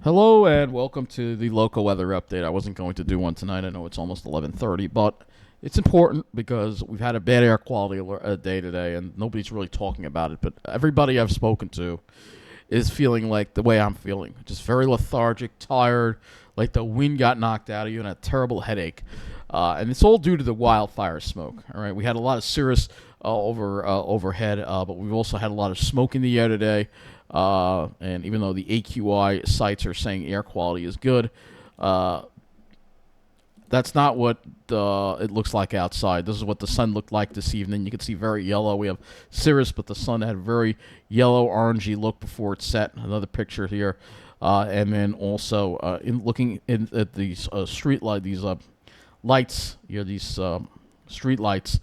Hello and welcome to the local weather update. I wasn't going to do one tonight. I know it's almost 11:30, but it's important because we've had a bad air quality day today, and nobody's really talking about it. But everybody I've spoken to is feeling like the way I'm feeling, just very lethargic, tired, like the wind got knocked out of you, and a terrible headache. And it's all due to the wildfire smoke. All right, we had a lot of cirrus overhead, but we've also had a lot of smoke in the air today. And even though the AQI sites are saying air quality is good, uh, that's not what it looks like outside. This is what the sun looked like this evening. You can see very yellow. We have cirrus, but the sun had a very yellow, orangey look before it set. Another picture here. And then also in looking at these street light, these lights, these street lights,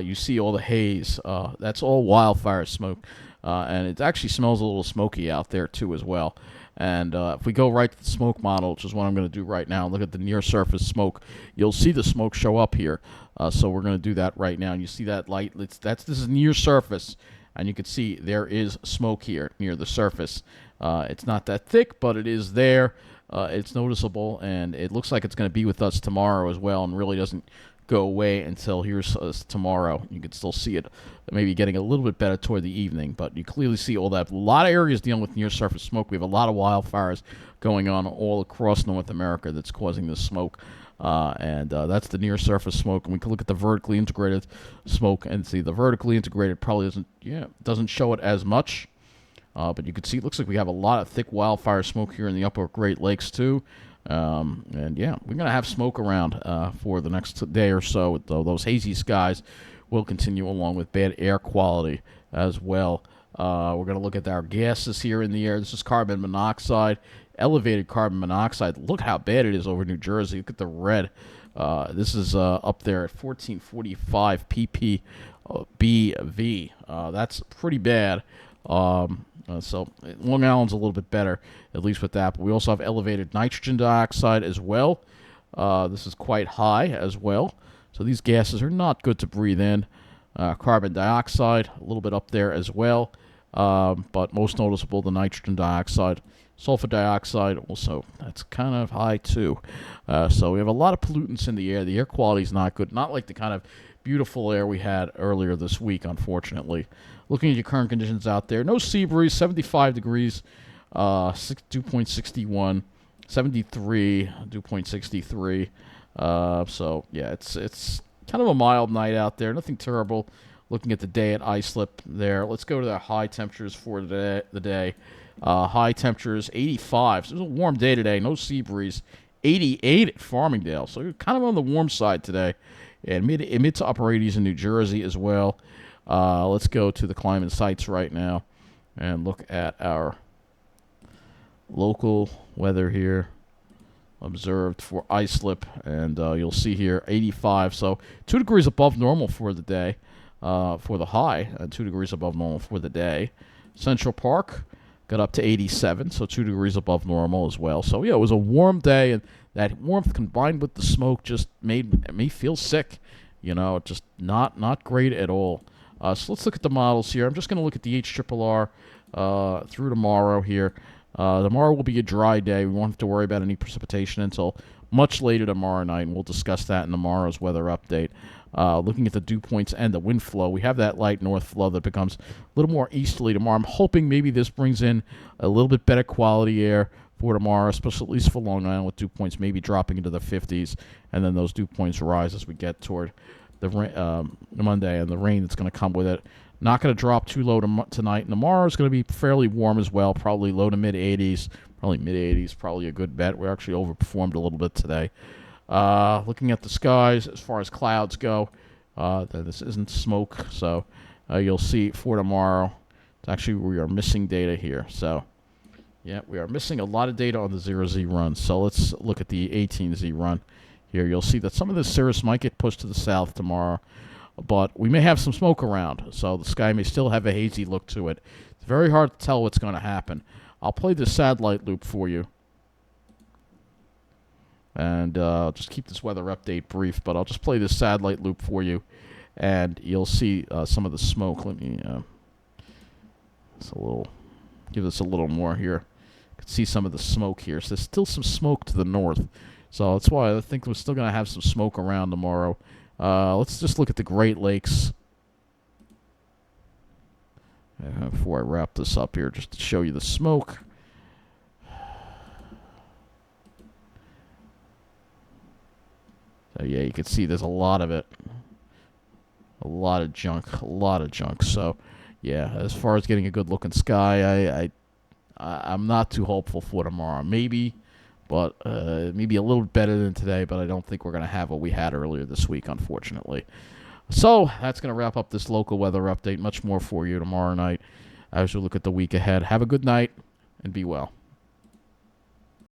you see all the haze. That's all wildfire smoke. And it actually smells a little smoky out there, too, as well. And if we go right to the smoke model, which is what I'm going to do right now, and look at the near-surface smoke, you'll see the smoke show up here. So we're going to do that right now. And you see that light? This is near surface, and you can see there is smoke here near the surface. It's not that thick, but it is there. It's noticeable, and it looks like it's going to be with us tomorrow as well, and really doesn't go away until here's tomorrow. You can still see it maybe getting a little bit better toward the evening, but you clearly see all that. A lot of areas dealing with near-surface smoke. We have a lot of wildfires going on all across North America that's causing this smoke, and that's the near-surface smoke. And we can look at the vertically integrated smoke and see the vertically integrated probably doesn't show it as much, but you can see it looks like we have a lot of thick wildfire smoke here in the upper Great Lakes too. And yeah, we're going to have smoke around for the next day or so. Those hazy skies will continue along with bad air quality as well. We're going to look at our gases here in the air. This is carbon monoxide, elevated carbon monoxide. Look how bad it is over New Jersey. Look at the red. This is up there at 1445 ppbv. That's pretty bad. So Long Island's a little bit better, at least with that. But we also have elevated nitrogen dioxide as well. This is quite high as well. So these gases are not good to breathe in. Carbon dioxide, a little bit up there as well. But most noticeable, the nitrogen dioxide. Sulfur dioxide also, that's kind of high too. So we have a lot of pollutants in the air. The air quality is not good. Not like the kind of beautiful air we had earlier this week, unfortunately. Looking at your current conditions out there, no sea breeze, 75 degrees, dew point 61, 73, dew point 63. So yeah, it's kind of a mild night out there. Nothing terrible. Looking at the day at Islip there. Let's go to the high temperatures for the day. High temperatures 85. So it was a warm day today. No sea breeze. 88 at Farmingdale. So you're kind of on the warm side today. And mid to upper 80s in New Jersey as well. Let's go to the climate sites right now and look at our local weather here observed for Islip. And you'll see here 85. So 2 degrees above normal for the day, for the high, and 2 degrees above normal for the day. Central Park got up to 87, so 2 degrees above normal as well. So, yeah, it was a warm day, and that warmth combined with the smoke just made me feel sick. Just not great at all. So let's look at the models here. I'm just going to look at the HRRR through tomorrow here. Tomorrow will be a dry day. We won't have to worry about any precipitation until much later tomorrow night, and we'll discuss that in tomorrow's weather update. Looking at the dew points and the wind flow, we have that light north flow that becomes a little more easterly tomorrow. I'm hoping maybe this brings in a little bit better quality air for tomorrow, especially at least for Long Island, with dew points maybe dropping into the 50s, and then those dew points rise as we get toward the Monday and the rain that's going to come with it. Not going to drop too low tonight. And tomorrow is going to be fairly warm as well, probably low to mid 80s, probably mid 80s, probably a good bet. We actually overperformed a little bit today. Looking at the skies as far as clouds go, this isn't smoke, so you'll see for tomorrow. Actually, we are missing data here, so yeah, we are missing a lot of data on the 0Z run. So let's look at the 18Z run here. You'll see that some of the cirrus might get pushed to the south tomorrow, but we may have some smoke around, so the sky may still have a hazy look to it. It's very hard to tell what's going to happen. I'll play the satellite loop for you. And just keep this weather update brief, but I'll just play this satellite loop for you, and you'll see some of the smoke. Let me give this a little more here. You can see some of the smoke here. So there's still some smoke to the north. So that's why I think we're still going to have some smoke around tomorrow. Let's just look at the Great Lakes before I wrap this up here, just to show you the smoke. So yeah, you can see there's a lot of it. A lot of junk. A lot of junk. So yeah, as far as getting a good looking sky, I'm not too hopeful for tomorrow. Maybe, but maybe a little better than today, but I don't think we're going to have what we had earlier this week, unfortunately. So that's going to wrap up this local weather update. Much more for you tomorrow night as we look at the week ahead. Have a good night and be well.